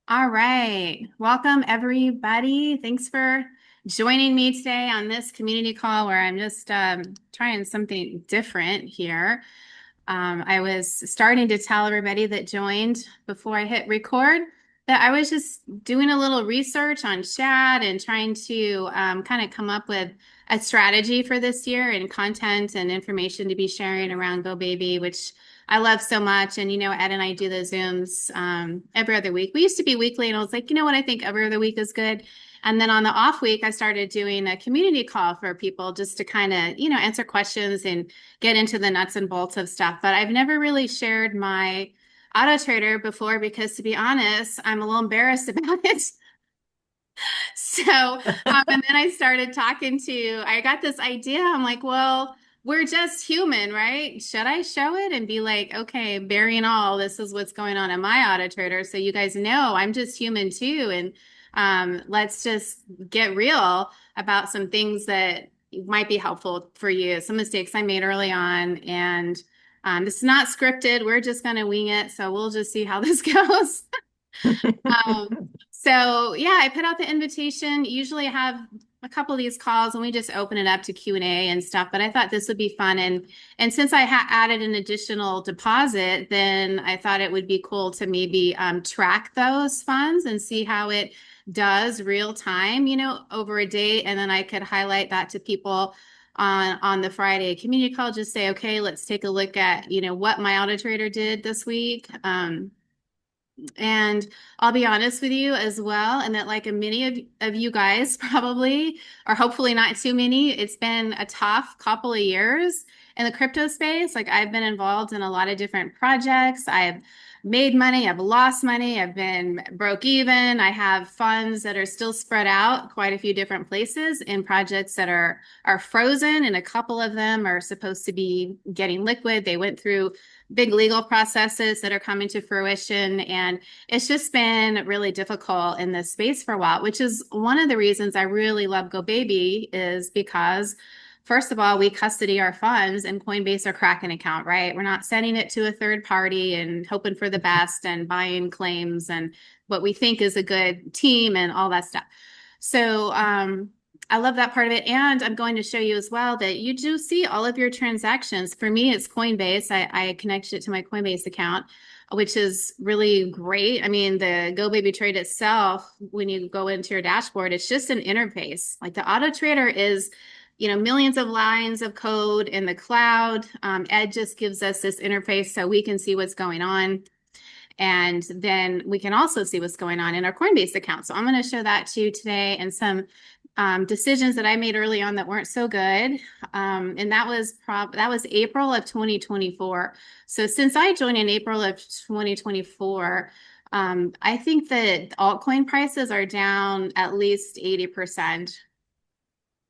All right. Welcome, everybody. Thanks for joining me today on this community call where I'm just trying something different here. I was starting to tell everybody that joined before I hit record that I was just doing a little research on chat and trying to kind of come up with a strategy for this year and content and information to be sharing around Go Baby, which I love so much. And, Ed and I do the Zooms every other week. We used to be weekly, and I was like, you know what? I think every other week is good. And then on the off week, I started doing a community call for people just to kind of, answer questions and get into the nuts and bolts of stuff. But I've never really shared my auto trader before because, to be honest, I'm a little embarrassed about it. And then I started I got this idea. I'm like, well, we're just human, right? Should I show it and be like, okay, Barry and all, this is what's going on in my auto trader. So you guys know I'm just human too. And let's just get real about some things that might be helpful for you, some mistakes I made early on. And this is not scripted. We're just going to wing it. So we'll just see how this goes. So yeah, I put out the invitation. Usually I have a couple of these calls and we just open it up to Q&A and stuff, but I thought this would be fun. And since I added an additional deposit, then I thought it would be cool to maybe track those funds and see how it does real time, over a day. And then I could highlight that to people on the Friday community call, just say, okay, let's take a look at, what my auto trader did this week. And I'll be honest with you as well, and that like many of you guys probably, or hopefully not too many, it's been a tough couple of years in the crypto space. Like I've been involved in a lot of different projects. I've made money, I've lost money, I've been broke even. I have funds that are still spread out quite a few different places in projects that are frozen, and a couple of them are supposed to be getting liquid. They went through big legal processes that are coming to fruition. And it's just been really difficult in this space for a while, which is one of the reasons I really love Go Baby is because first of all, we custody our funds in Coinbase or Kraken account, right? We're not sending it to a third party and hoping for the best and buying claims and what we think is a good team and all that stuff. So, I love that part of it. And I'm going to show you as well that you do see all of your transactions. For me, it's Coinbase. I connected it to my Coinbase account, which is really great. I mean, the Go Baby Trade itself, when you go into your dashboard, it's just an interface. Like the auto trader is, millions of lines of code in the cloud. Ed just gives us this interface so we can see what's going on. And then we can also see what's going on in our Coinbase account. So I'm going to show that to you today and some decisions that I made early on that weren't so good. And that was April of 2024. So since I joined in April of 2024, I think that altcoin prices are down at least 80%,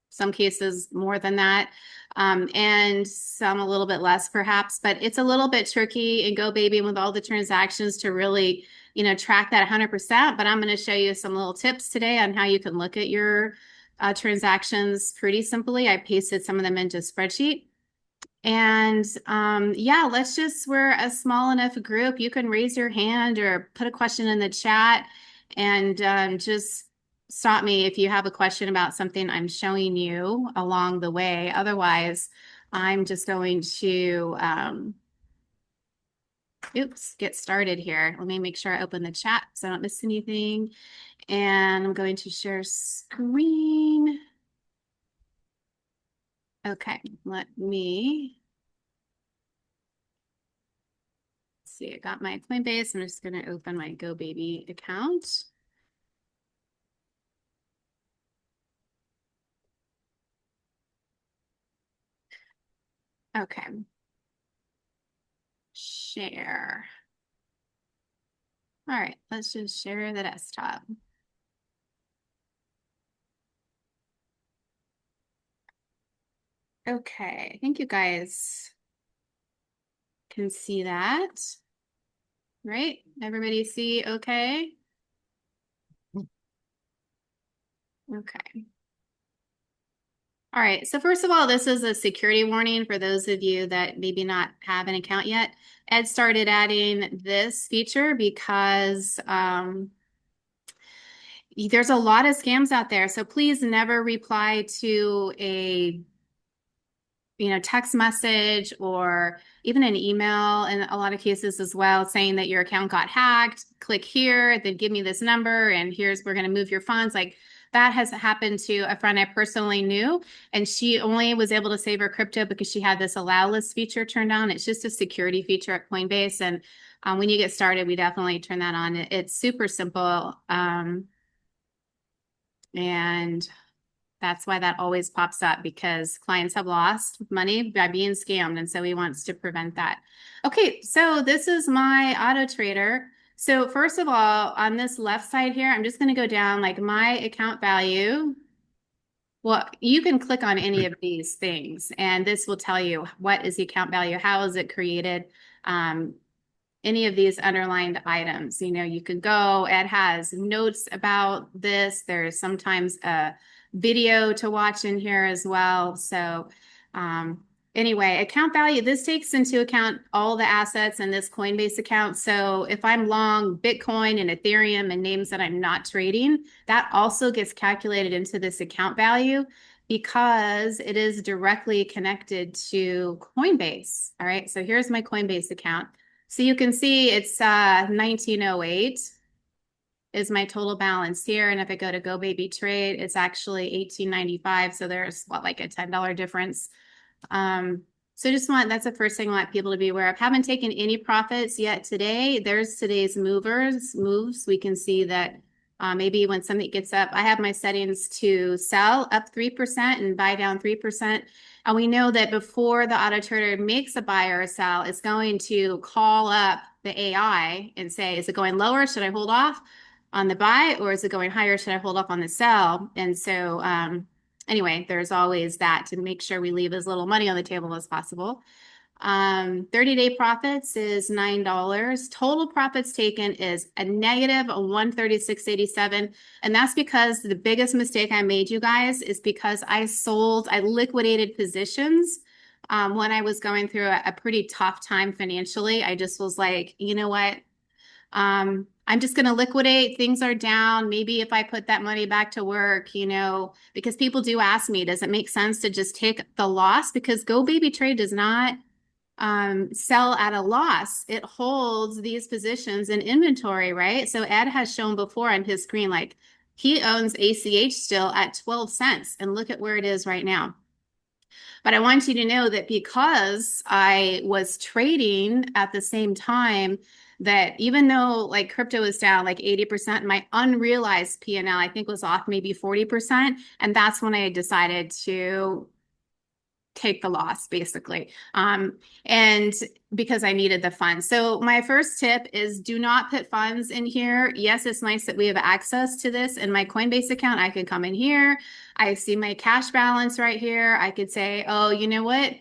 some cases more than that, and some a little bit less perhaps, but it's a little bit tricky in Go Baby with all the transactions to really, track that 100%. But I'm going to show you some little tips today on how you can look at your transactions pretty simply. I pasted some of them into a spreadsheet. And yeah, we're a small enough group. You can raise your hand or put a question in the chat and just stop me if you have a question about something I'm showing you along the way. Otherwise, I'm just going to, get started here. Let me make sure I open the chat so I don't miss anything. And I'm going to share screen. Okay, let me see. I got my Coinbase. I'm just going to open my Go Baby account. Okay. Share. All right, let's just share the desktop. Okay, I think you guys can see that, right? Everybody see okay? Okay. All right, so first of all, this is a security warning for those of you that maybe not have an account yet. Ed started adding this feature because there's a lot of scams out there. So please never reply to a text message or even an email in a lot of cases as well, saying that your account got hacked. Click here, then give me this number, and we're going to move your funds. Like that has happened to a friend I personally knew, and she only was able to save her crypto because she had this allow list feature turned on. It's just a security feature at Coinbase, and when you get started, we definitely turn that on. It's super simple, and that's why that always pops up, because clients have lost money by being scammed. And so he wants to prevent that. Okay, so this is my auto trader. So first of all, on this left side here, I'm just going to go down like my account value. Well, you can click on any of these things, and this will tell you what is the account value, how is it created, um, any of these underlined items. You can go, Ed has notes about this. There's sometimes a video to watch in here as well. So anyway, account value, this takes into account all the assets in this Coinbase account. So if I'm long Bitcoin and Ethereum and names that I'm not trading, that also gets calculated into this account value because it is directly connected to Coinbase. All right, so here's my Coinbase account. So you can see it's 1908 is my total balance here. And if I go to Go Baby Trade, it's actually 1895. So there's like a $10 difference. So that's the first thing I want people to be aware of. Haven't taken any profits yet today. There's today's moves. We can see that maybe when something gets up, I have my settings to sell up 3% and buy down 3%. And we know that before the auto trader makes a buy or a sell, it's going to call up the AI and say, is it going lower? Should I hold off on the buy, or is it going higher? Should I hold off on the sell? And so, anyway, there's always that to make sure we leave as little money on the table as possible. 30-day profits is $9. Total profits taken is a negative 136.87. And that's because the biggest mistake I made, you guys, is because I liquidated positions when I was going through a pretty tough time financially. I just was like, you know what? I'm just going to liquidate. Things are down. Maybe if I put that money back to work, because people do ask me, does it make sense to just take the loss? Because Go Baby Trade does not sell at a loss. It holds these positions in inventory, right? So Ed has shown before on his screen, like he owns ACH still at 12 cents, and look at where it is right now. But I want you to know that because I was trading at the same time, that even though like crypto was down like 80%, my unrealized P&L I think was off maybe 40%. And that's when I decided to take the loss basically. And because I needed the funds. So my first tip is do not put funds in here. Yes, it's nice that we have access to this in my Coinbase account. I can come in here. I see my cash balance right here. I could say, oh, you know what?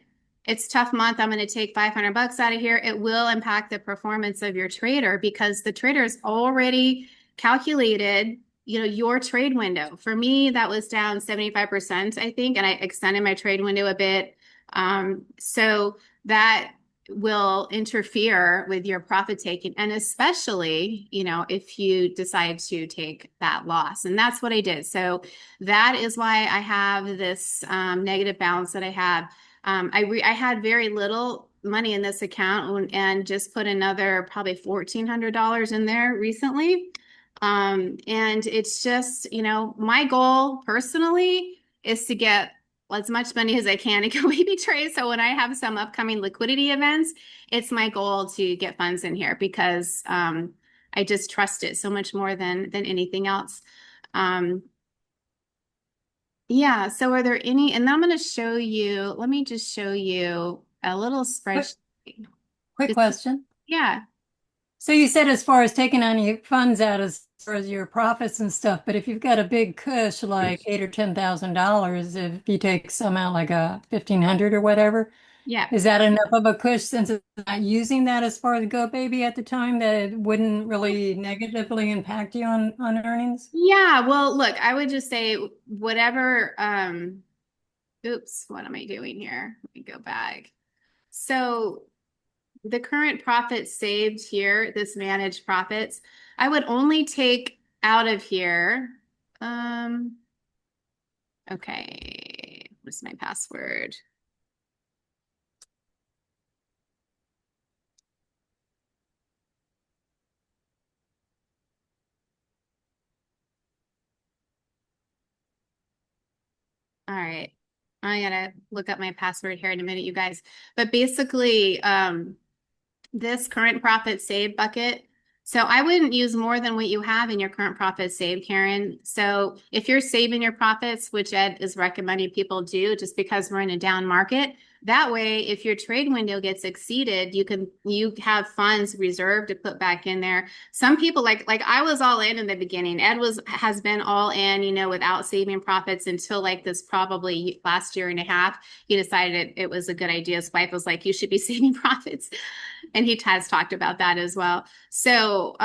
It's a tough month. I'm going to take 500 bucks out of here. It will impact the performance of your trader because the trader's already calculated your trade window. For me, that was down 75%, I think, and I extended my trade window a bit. So that will interfere with your profit taking, and especially, if you decide to take that loss. And that's what I did. So that is why I have this negative balance that I have. I had very little money in this account and just put another probably $1,400 in there recently. And it's just, my goal personally is to get as much money as I can to go baby trade. So when I have some upcoming liquidity events, it's my goal to get funds in here because I just trust it so much more than anything else. Yeah, so are there any, and I'm going to show you, let me just show you a little Quick, spreadsheet. quick question. Yeah. So you said as far as taking any funds out as far as your profits and stuff, but if you've got a big cush like $8,000 or $10,000, if you take some out like a 1,500 or whatever, Yeah. is that enough of a cush since it's not using that as far as Go Baby at the time that it wouldn't really negatively impact you on earnings? Yeah, well, look, I would just say whatever, oops, what am I doing here? Let me go back. So the current profits saved here, this managed profits, I would only take out of here. Um, okay. What's my password? All right. I gotta look up my password here in a minute, you guys. But basically, this current profit saved bucket. So I wouldn't use more than what you have in your current profit saved, Karen. So if you're saving your profits, which Ed is recommending people do just because we're in a down market, that way, if your trade window gets exceeded, you have funds reserved to put back in there. Some people like I was all in the beginning. Ed has been all in, without saving profits until like this probably last year and a half. He decided it was a good idea. His wife was like, "You should be saving profits." And he has talked about that as well. So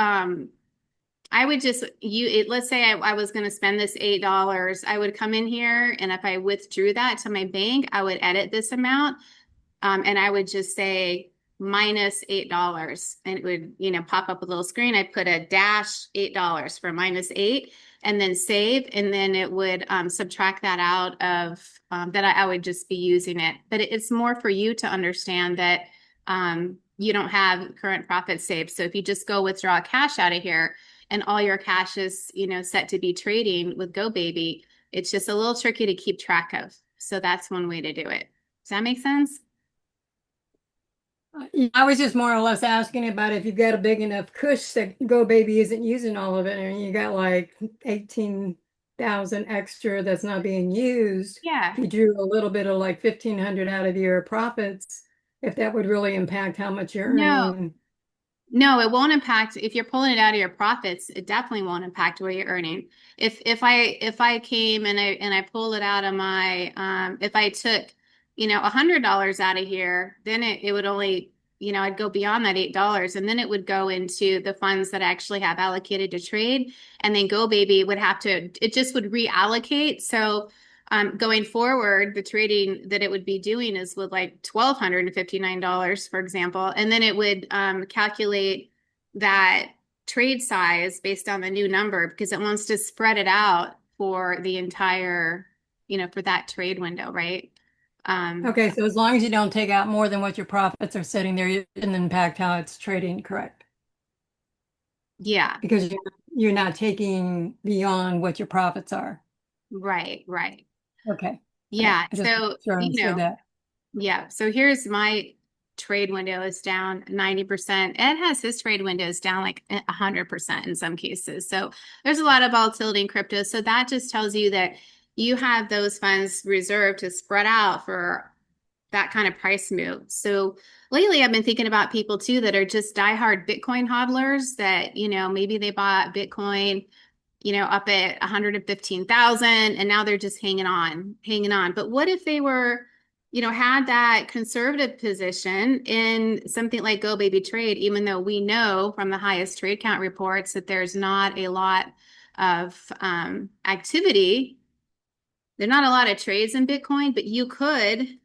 I would just let's say I was going to spend this $8. I would come in here, and if I withdrew that to my bank, I would edit this amount, and I would just say minus $8, and it would pop up a little screen. I put a dash $8 for minus 8, and then save, and then it would subtract that out of that. I would just be using it, but it's more for you to understand that you don't have current profits saved. So if you just go withdraw cash out of here and all your cash is, set to be trading with GoBaby, it's just a little tricky to keep track of. So that's one way to do it. Does that make sense? I was just more or less asking about if you've got a big enough cush that Go Baby isn't using all of it, and you got like 18,000 extra that's not being used. Yeah. If you drew a little bit of like 1,500 out of your profits, if that would really impact how much you're No, earning. no, it won't impact if you're pulling it out of your profits. It definitely won't impact what you're earning. If I came and I pulled it out of my if I took $100 out of here, then it would only I'd go beyond that $8, and then it would go into the funds that I actually have allocated to trade, and then Go Baby would have to it just would reallocate. So going forward, the trading that it would be doing is with like $1,259, for example, and then it would calculate that trade size based on the new number because it wants to spread it out for the entire, for that trade window, right? Um, Okay, so as long as you don't take out more than what your profits are sitting there, it doesn't impact how it's trading, correct? yeah, Because you're not taking beyond what your profits are. right, right. Okay. Okay. Yeah. I just So, sure understood that. yeah. So here's my trade window is down 90%. Ed has his trade windows down like 100% in some cases. So there's a lot of volatility in crypto. So that just tells you that you have those funds reserved to spread out for that kind of price move. So lately I've been thinking about people too that are just diehard Bitcoin hodlers that, maybe they bought Bitcoin up at 115,000 and now they're just hanging on. But what if they were, had that conservative position in something like Go Baby Trade, even though we know from the highest trade count reports that there's not a lot of activity. There's not a lot of trades in Bitcoin, but you could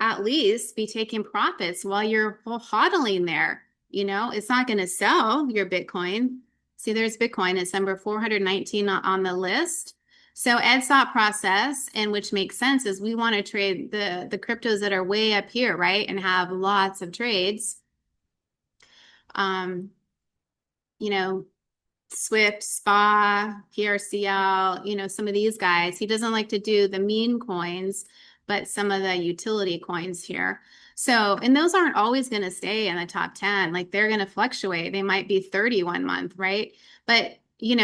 at least be taking profits while you're hodling there. It's not going to sell your Bitcoin. See, there's Bitcoin. It's number 419 on the list. So Ed's thought process, and which makes sense, is we want to trade the cryptos that are way up here, right? And have lots of trades. Um, you know, Swift, SPA, PRCL, some of these guys. He doesn't like to do the meme coins, but some of the utility coins here. So, and those aren't always going to stay in the top 10. Like they're going to fluctuate. They might be 30 one month, right? But,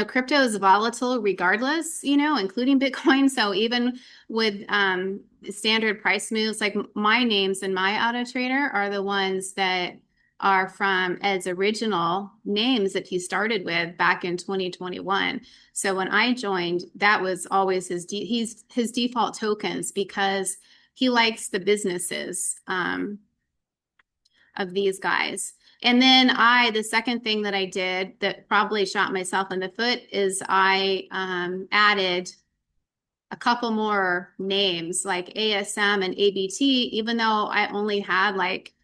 crypto is volatile regardless, including Bitcoin. So even with standard price moves, like my names in my auto trader are the ones that are from Ed's original names that he started with back in 2021. So when I joined, that was always his default tokens because he likes the businesses of these guys. And then the second thing that I did that probably shot myself in the foot is I added a couple more names like ASM and ABT, even though I only had like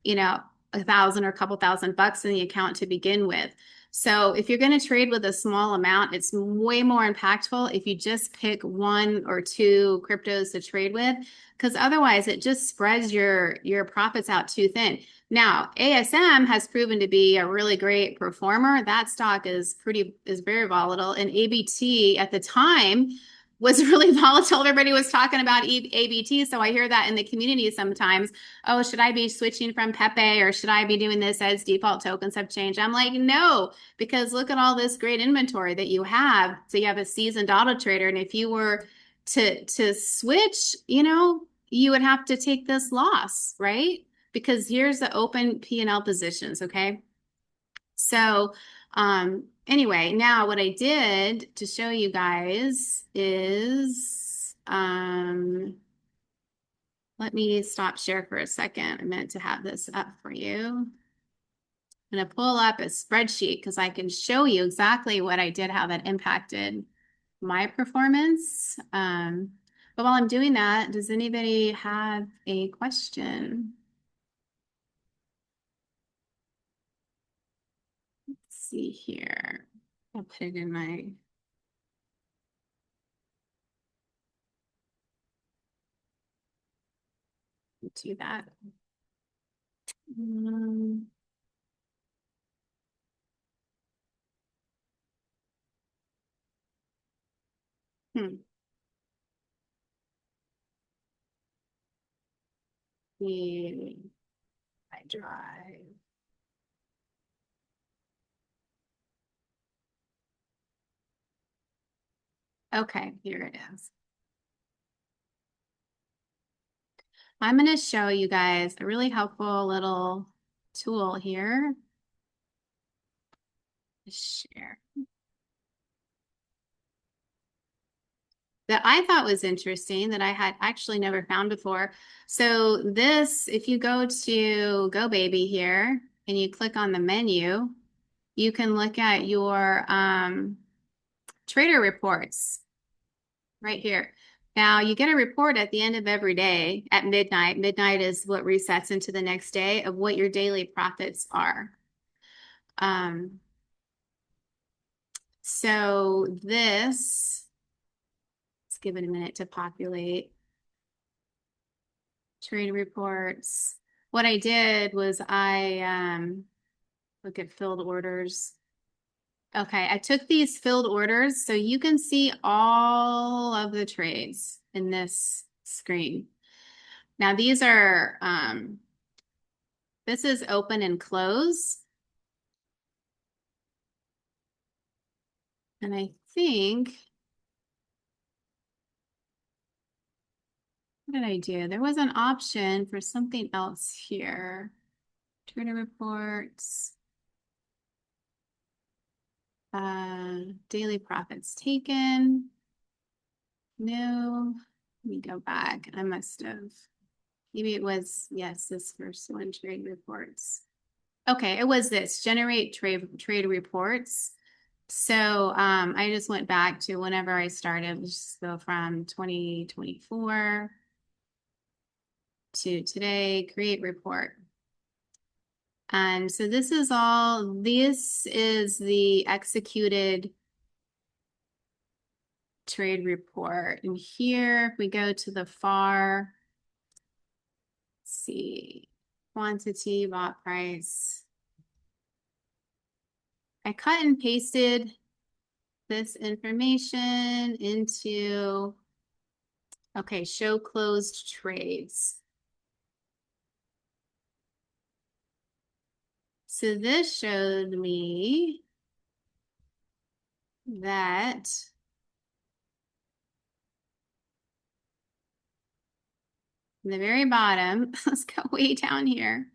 1,000 or a couple $1,000 in the account to begin with. So if you're going to trade with a small amount, it's way more impactful if you just pick one or two cryptos to trade with, because otherwise it just spreads your profits out too thin. Now, ASM has proven to be a really great performer. That stock is very volatile, and ABT at the time was really volatile. Everybody was talking about ABT, so I hear that in the community sometimes. Oh, should I be switching from Pepe, or should I be doing this as default tokens have changed? I'm like, no, because look at all this great inventory that you have. So you have a seasoned auto trader, and if you were to switch, you would have to take this loss, right? Because here's the open P&L positions, okay? So anyway, now what I did to show you guys is let me stop share for a second. I meant to have this up for you. I'm going to pull up a spreadsheet because I can show you exactly what I did, how that impacted my performance. But while I'm doing that, does anybody have a question? Let's see here. I'll put it in my do that. Um, hmm. The I drive. Okay, here it is. I'm going to show you guys a really helpful little tool here. Share. That I thought was interesting that I had actually never found before. So this, if you go to Go Baby here and you click on the menu, you can look at your trader reports right here. Now you get a report at the end of every day at midnight. Midnight is what resets into the next day of what your daily profits are. So this, let's give it a minute to populate. Trade reports. What I did was I look at filled orders. Okay, I took these filled orders so you can see all of the trades in this screen. Now these are this is open and close. And I think, what did I do? There was an option for something else here. Trader reports. Daily profits taken. No, let me go back. I must have, maybe it was, yes, this first one, trade reports. Okay, it was this, generate trade reports. So I just went back to whenever I started, just go from 2024 to today, create report. And so this is the executed trade report. And here, if we go to the far, let's see, quantity, bought price. I cut and pasted this information into, okay, show closed trades. So this showed me that in the very bottom, let's go way down here.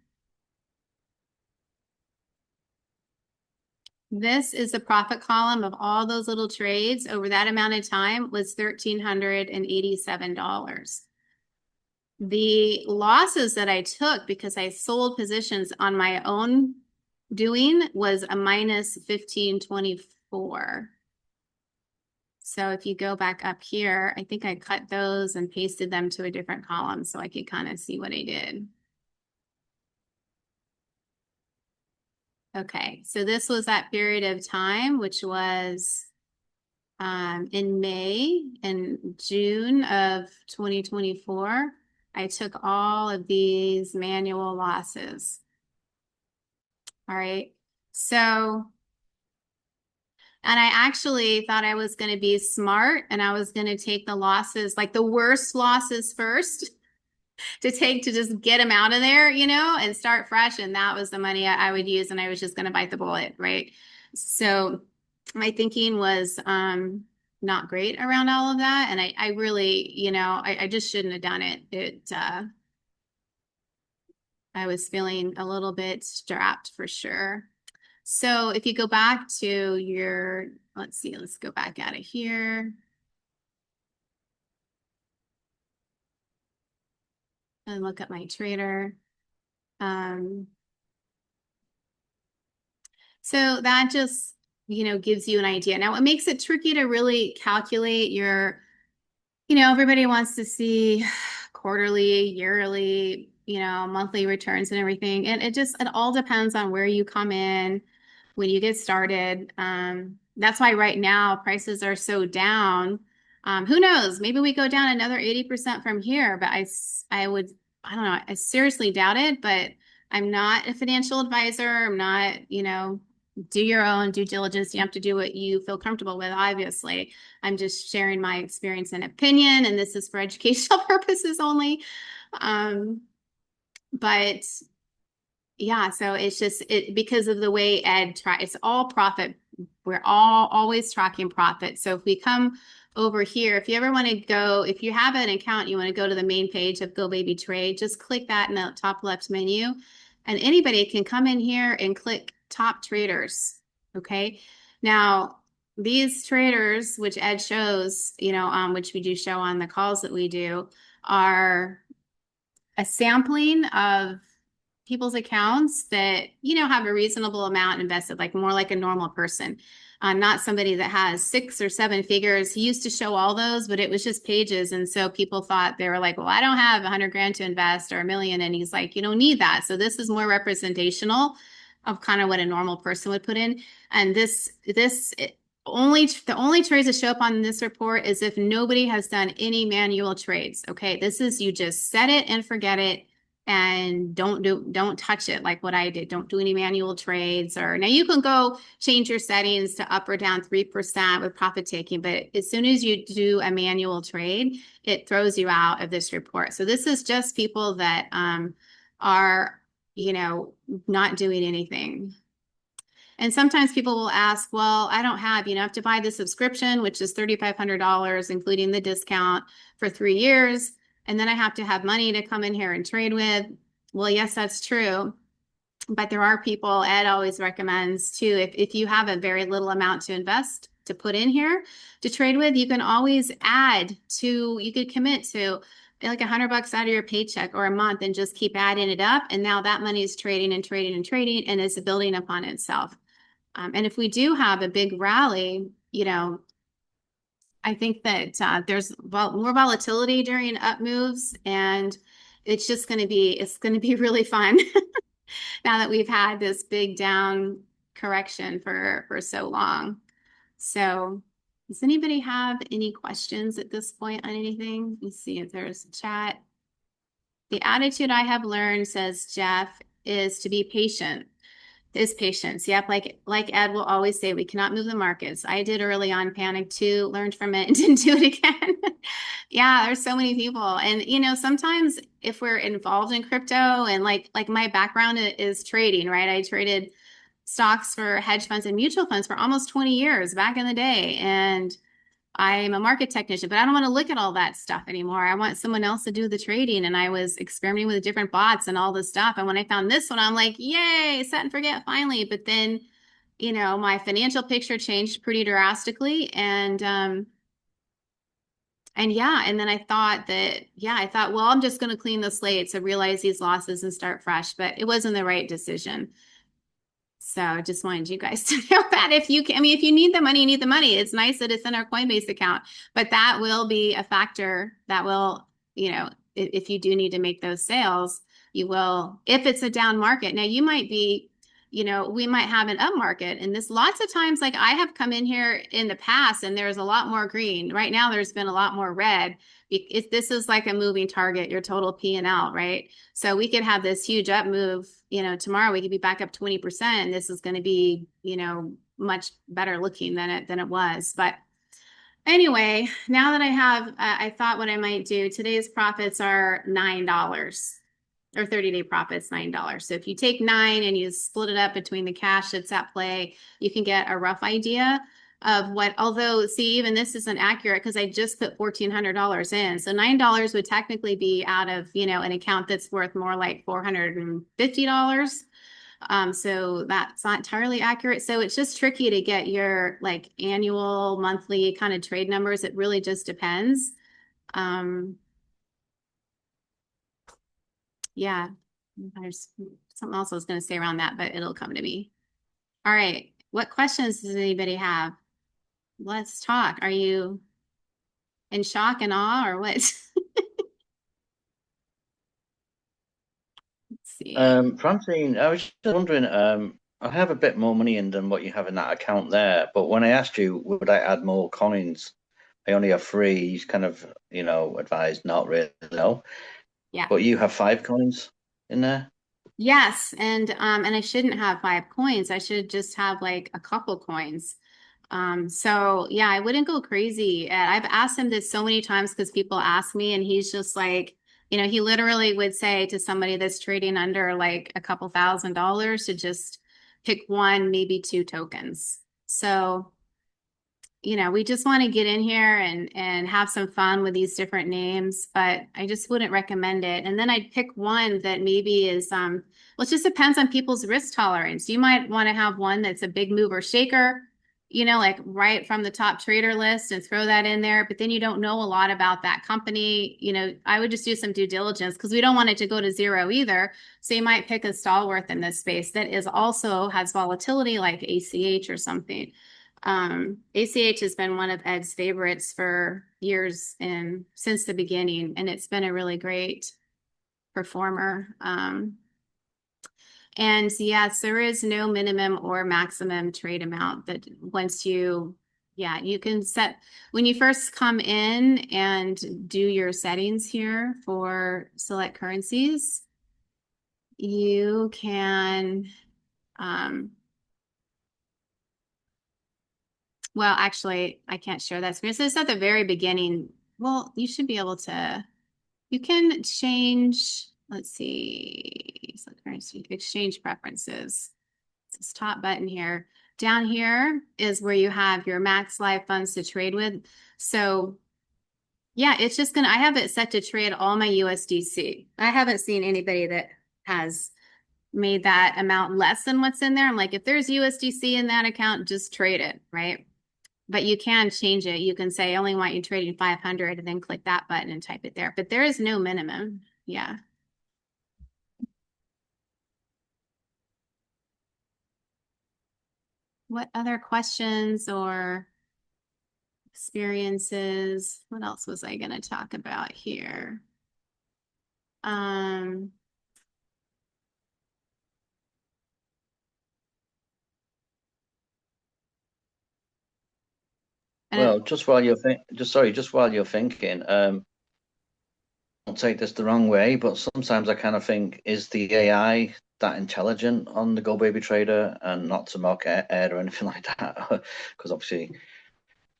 This is the profit column of all those little trades over that amount of time was $1,387. The losses that I took because I sold positions on my own doing was a minus 1524. So if you go back up here, I think I cut those and pasted them to a different column so I could kind of see what I did. Okay, so this was that period of time, which was in May and June of 2024. I took all of these manual losses. All right. So, and I actually thought I was going to be smart and I was going to take the losses, like the worst losses first to take to just get them out of there, and start fresh. And that was the money I would use. And I was just going to bite the bullet. Right. So my thinking was not great around all of that. And I really, I just shouldn't have done it. I was feeling a little bit strapped for sure. So if you go back to let's see, let's go back out of here and look at my trader. Um, so that just, gives you an idea. Now, what makes it tricky to really calculate everybody wants to see quarterly, yearly, monthly returns and everything. And it all depends on where you come in when you get started. That's why right now prices are so down. Who knows? Maybe we go down another 80% from here, but I don't know, I seriously doubt it, but I'm not a financial advisor. I'm not, do your own due diligence. You have to do what you feel comfortable with, obviously. I'm just sharing my experience and opinion, and this is for educational purposes only. But yeah, so it's just because of the way it's all profit. We're all always tracking profit. So if we come over here, if you ever want to go, if you have an account, you want to go to the main page of Go Baby Trade, just click that in the top left menu, and anybody can come in here and click top traders. Okay. Now, these traders, which Ed shows, which we do show on the calls that we do, are a sampling of people's accounts that, have a reasonable amount invested, like more like a normal person. Not somebody that has 6 or 7 figures. He used to show all those, but it was just pages. And so people thought, they were like, well, I don't have 100 grand to invest or 1 million. And he's like, you don't need that. So this is more representational of kind of what a normal person would put in. And the only trades that show up on this report is if nobody has done any manual trades. Okay. This is, you just set it and forget it and don't touch it like what I did. Don't do any manual trades. Or now you can go change your settings to up or down 3% with profit taking, but as soon as you do a manual trade, it throws you out of this report. So this is just people that are, not doing anything. And sometimes people will ask, well, I don't have, I have to buy the subscription, which is $3,500, including the discount for 3 years. And then I have to have money to come in here and trade with. Well, yes, that's true. But there are people, Ed always recommends too, if you have a very little amount to invest, to put in here to trade with, you can always you could commit to like $100 out of your paycheck or a month and just keep adding it up. And now that money is trading and trading and trading and is building upon itself. And if we do have a big rally, I think that there's more volatility during up moves, and it's going to be really fun now that we've had this big down correction for so long. So, does anybody have any questions at this point on anything? Let's see if there's a chat. The attitude I have learned, says Jeff, is to be patient. Is patience. Yep. Like Ed will always say, we cannot move the markets. I did early on, panicked too, learned from it and didn't do it again. Yeah, there's so many people. And sometimes if we're involved in crypto and like my background is trading, right? I traded stocks for hedge funds and mutual funds for almost 20 years back in the day. And I'm a market technician, but I don't want to look at all that stuff anymore. I want someone else to do the trading. And I was experimenting with different bots and all this stuff. And when I found this one, I'm like, yay, set and forget finally. But then, my financial picture changed pretty drastically. And yeah, and then I thought, well, I'm just going to clean the slate. So realize these losses and start fresh, but it wasn't the right decision. So I just wanted you guys to know that if you need the money, you need the money. It's nice that it's in our Coinbase account, but that will be a factor that will, if you do need to make those sales, you will, if it's a down market. Now you might be we might have an up market. And this lots of times, like I have come in here in the past and there's a lot more green. Right now, there's been a lot more red. If this is like a moving target, your total P&L, right? So we could have this huge up move, tomorrow we could be back up 20%. And this is going to be, much better looking than it was. But anyway, now that I thought what I might do, today's profits are $9 or 30-day profits, $9. So if you take nine and you split it up between the cash that's at play, you can get a rough idea of what, although see, even this isn't accurate because I just put $1,400 in. So $9 would technically be out of, an account that's worth more like $450. So that's not entirely accurate. So it's just tricky to get your like annual, monthly kind of trade numbers. It really just depends. Yeah, there's something else I was going to say around that, but it'll come to me. All right. What questions does anybody have? Let's talk. Are you in shock and awe or what? Let's see. Francine, I was just wondering, I have a bit more money in than what you have in that account there, but when I asked you, would I add more coins? I only have three. He's kind of, advised not really, no. Yeah. But you have five coins in there? Yes, and I shouldn't have 5 coins. I should just have like a couple coins. So yeah, I wouldn't go crazy. And I've asked him this so many times because people ask me, and he's just like, he literally would say to somebody that's trading under like a couple $1,000s to just pick one, maybe two tokens. So we just want to get in here and have some fun with these different names, but I just wouldn't recommend it. And then I'd pick one that maybe is well, it just depends on people's risk tolerance. You might want to have one that's a big mover shaker, like right from the top trader list and throw that in there, but then you don't know a lot about that company. I would just do some due diligence because we don't want it to go to zero either. So you might pick a stalwart in this space that is also has volatility like ACH or something. ACH has been one of Ed's favorites for years and since the beginning, and it's been a really great performer. And yes, there is no minimum or maximum trade amount that you can set when you first come in and do your settings here for select currencies, you can, well, actually, I can't share that screen. So it's at the very beginning. Well, you should be able to, you can change, let's see, so currency exchange preferences. It's this top button here. Down here is where you have your max live funds to trade with. So yeah, it's just I have it set to trade all my USDC. I haven't seen anybody that has made that amount less than what's in there. I'm like, if there's USDC in that account, just trade it, right? But you can change it. You can say, I only want you trading 500 and then click that button and type it there. But there is no minimum. Yeah. What other questions or experiences? What else was I going to talk about here? Um, and Well, just while you're thinking, don't take this the wrong way, but sometimes I kind of think, is the AI that intelligent on the Go Baby Trader? And not to mock Ed or anything like that, because obviously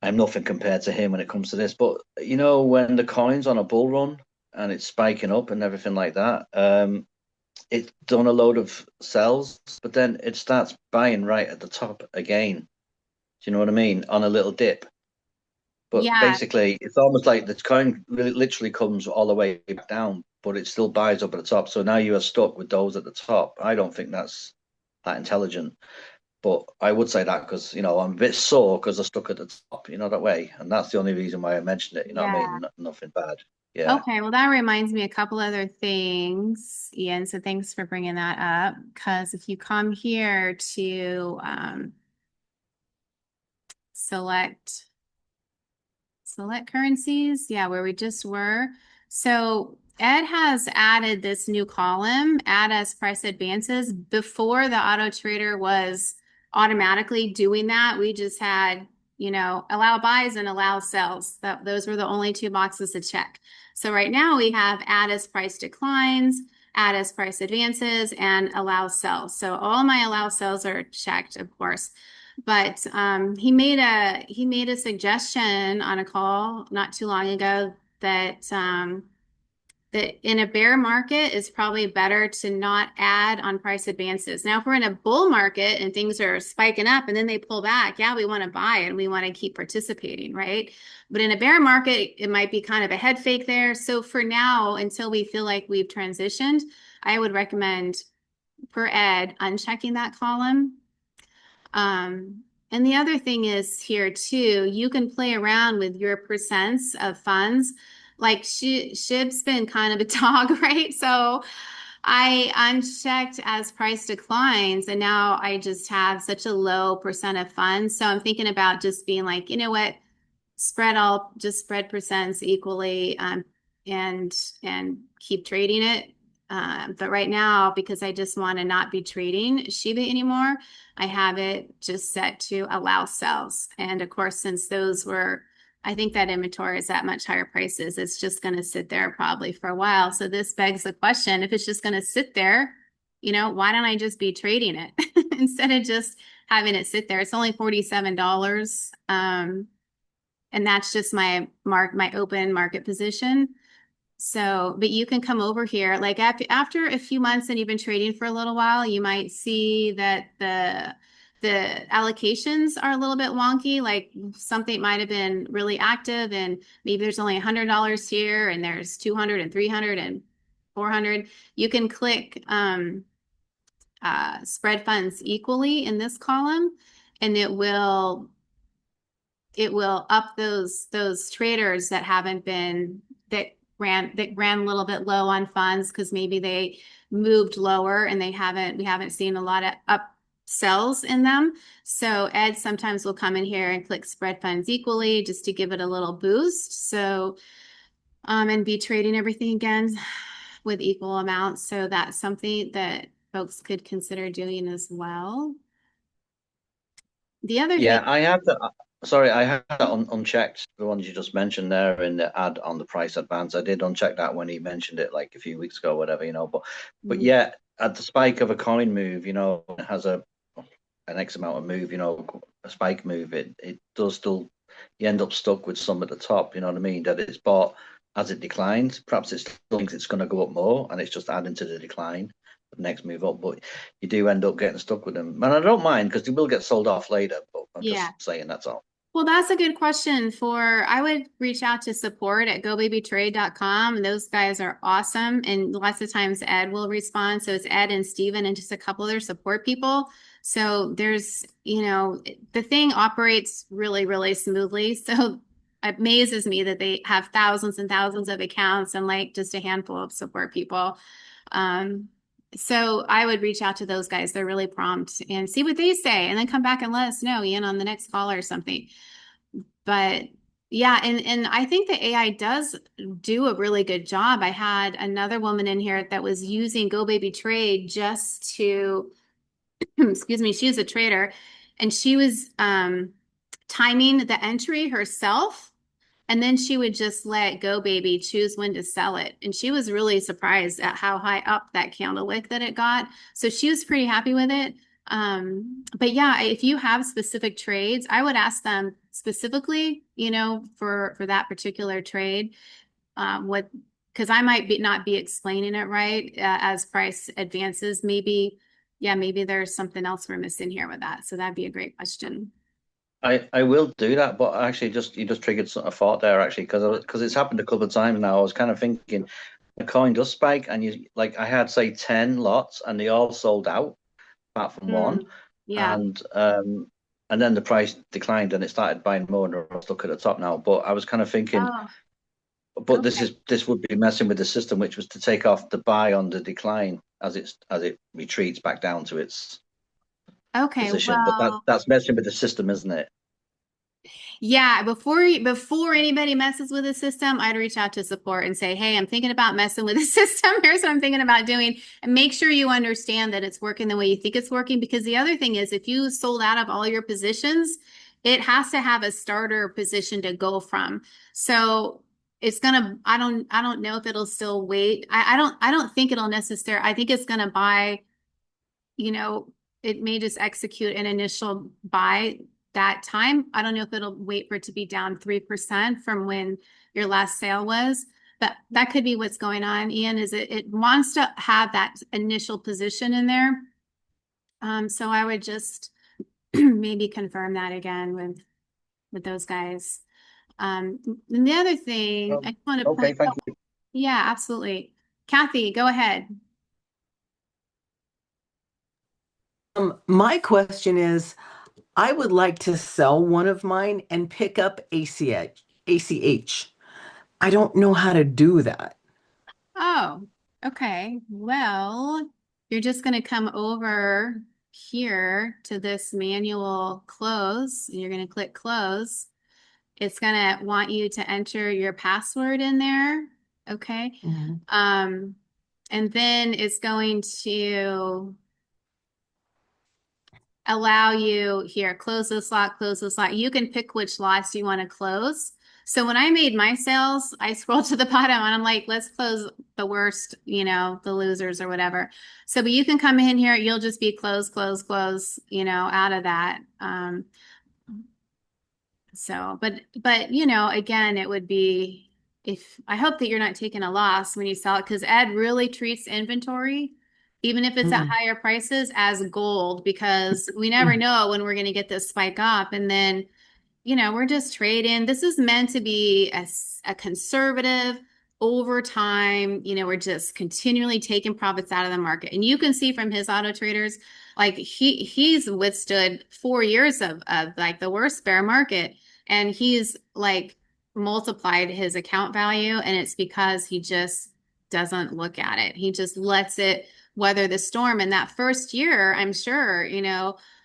I'm nothing compared to him when it comes to this. But when the coin's on a bull run and it's spiking up and everything like that, it's done a load of sells, but then it starts buying right at the top again. Do you know what I mean? On a little dip. But yeah, basically, it's almost like the coin really, literally comes all the way back down, but it still buys up at the top. So now you are stuck with those at the top. I don't think that's that intelligent. But I would say that because, I'm a bit sore because I stuck at the top, that way. And that's the only reason why I mentioned it. You know what I yeah. mean? Nothing bad. Yeah. Okay, well, that reminds me a couple other things, Ian. So thanks for bringing that up. Because if you come here to select currencies, yeah, where we just were. So Ed has added this new column, add as price advances. Before the auto trader was automatically doing that, we just had, allow buys and allow sells. Those were the only two boxes to check. So right now we have add as price declines, add as price advances, and allow sells. So all my allow sells are checked, of course. But he made a suggestion on a call not too long ago that in a bear market it's probably better to not add on price advances. Now, if we're in a bull market and things are spiking up and then they pull back, yeah, we want to buy it and we want to keep participating, right? But in a bear market, it might be kind of a head fake there. So for now, until we feel like we've transitioned, I would recommend per ed unchecking that column. And the other thing is here too, you can play around with your percents of funds. Like SHIB's been kind of a dog, right? So I unchecked as price declines, and now I just have such a low percent of funds. So I'm thinking about just being like, you know what, spread percents equally, and keep trading it. But right now, because I just want to not be trading Shiba anymore, I have it just set to allow sells. And of course, since I think that inventory is at much higher prices, it's just going to sit there probably for a while. So this begs the question, if it's just going to sit there, why don't I just be trading it instead of just having it sit there? It's only $47. And that's just my open market position. So, but you can come over here, like after a few months and you've been trading for a little while, you might see that the allocations are a little bit wonky. Like something might have been really active and maybe there's only $100 here and there's 200 and 300 and 400. You can click spread funds equally in this column, and it will up those traders that haven't been that ran a little bit low on funds because maybe they moved lower and we haven't seen a lot of up sells in them. So Ed sometimes will come in here and click spread funds equally just to give it a little boost. So and be trading everything again with equal amounts. So that's something that folks could consider doing as well. The other thing. Yeah, I have that. Sorry, I had that unchecked. The ones you just mentioned there in the ad on the price advance. I did uncheck that when he mentioned it like a few weeks ago, whatever, But yeah, at the spike of a coin move, it has an X amount of move, a spike move. It does still. You end up stuck with some at the top. You know what I mean? That it's bought as it declines. Perhaps it still thinks it's going to go up more, and it's just adding to the decline. The next move up, but you do end up getting stuck with them. And I don't mind because they will get sold off later, but I'm Yeah. just saying that's all. Well, that's a good question I would reach out to support at gobabytrade.com. And those guys are awesome. And lots of times Ed will respond. So it's Ed and Steven and just a couple of their support people. So the thing operates really, really smoothly. So it amazes me that they have thousands and thousands of accounts and like just a handful of support people. So I would reach out to those guys. They're really prompt and see what they say and then come back and let us know, on the next call or something. But yeah, and I think the AI does do a really good job. I had another woman in here that was using Go Baby Trade just to, excuse me, she was a trader and she was timing the entry herself. And then she would just let Go Baby choose when to sell it. And she was really surprised at how high up that candle wick that it got. So she was pretty happy with it. But yeah, if you have specific trades, I would ask them specifically, for that particular trade, because I might not be explaining it right as price advances. Maybe there's something else we're missing here with that. So that'd be a great question. I will do that, but actually, you just triggered a thought there actually because it's happened a couple of times now. I was kind of thinking the coin does spike, and I had say 10 lots, and they all sold out apart from one, Yeah. and then the price declined, and it started buying more, and I was stuck at the top now. But I was kind of thinking, Oh, but okay. this would be messing with the system, which was to take off the buy on the decline as it retreats back down to its Okay. position. But Well, that's messing with the system, isn't it? Yeah, before anybody messes with the system, I'd reach out to support and say, "Hey, I'm thinking about messing with the system. Here's what I'm thinking about doing." And make sure you understand that it's working the way you think it's working. Because the other thing is, if you sold out of all your positions, it has to have a starter position to go from. So it's gonna, I don't know if it'll still wait. I don't think it'll necessarily, I think it's gonna buy, you know, it may just execute an initial buy that time. I don't know if it'll wait for it to be down 3% from when your last sale was, but that could be what's going on, Ian, is it wants to have that initial position in there. So I would just maybe confirm that again with those guys. And the other thing I want to Okay, point, thank you. yeah, absolutely. Kathy, go ahead. My question is, I would like to sell one of mine and pick up ACH. ACH. I don't know how to do that. Oh, okay. Well, you're just going to come over here to this manual close. You're going to click close. It's going to want you to enter your password in there. Okay. Mhm. Um, and then it's going to allow you here, close this lot, close this lot. You can pick which lots you want to close. So when I made my sales, I scrolled to the bottom and I'm like, let's close the worst, the losers or whatever. So, but you can come in here, you'll just be close, close, close, out of that. So, but again, it would be if I hope that you're not taking a loss when you sell it because Ed really treats inventory, even if it's at Mhm. higher prices, as gold because we never know when we're going to get this spike up. And then we're just trading. This is meant to be a conservative over time. We're just continually taking profits out of the market. And you can see from his auto traders, like he's withstood 4 years of like the worst bear market. And he's like multiplied his account value. And it's because he just doesn't look at it. He just lets it weather the storm. And that first year, I'm sure,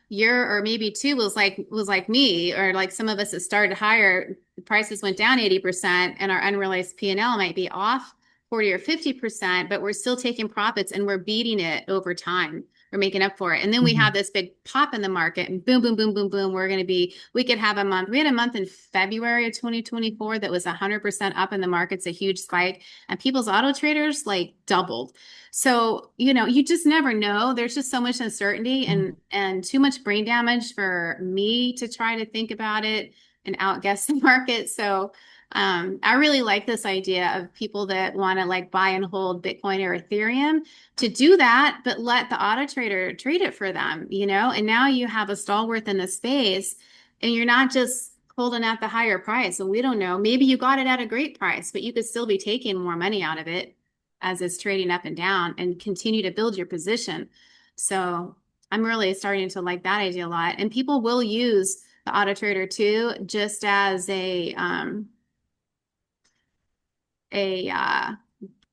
year or maybe two was like me or like some of us that started higher prices went down 80% and our unrealized P&L might be off 40 or 50%, but we're still taking profits and we're beating it over time. We're making up for it. And then we have Mhm. this big pop in the market and boom, boom, boom, boom, boom. We could have a month. We had a month in February of 2024 that was 100% up in the market's a huge spike and people's auto traders like doubled. So, you just never know. There's just so much uncertainty Mhm. and too much brain damage for me to try to think about it and outguess the market. So, I really like this idea of people that want to like buy and hold Bitcoin or Ethereum to do that, but let the auto trader trade it for them, and now you have a stalwart in the space and you're not just holding at the higher price. So we don't know. Maybe you got it at a great price, but you could still be taking more money out of it as it's trading up and down and continue to build your position. So I'm really starting to like that idea a lot. And people will use the auto trader too, just as a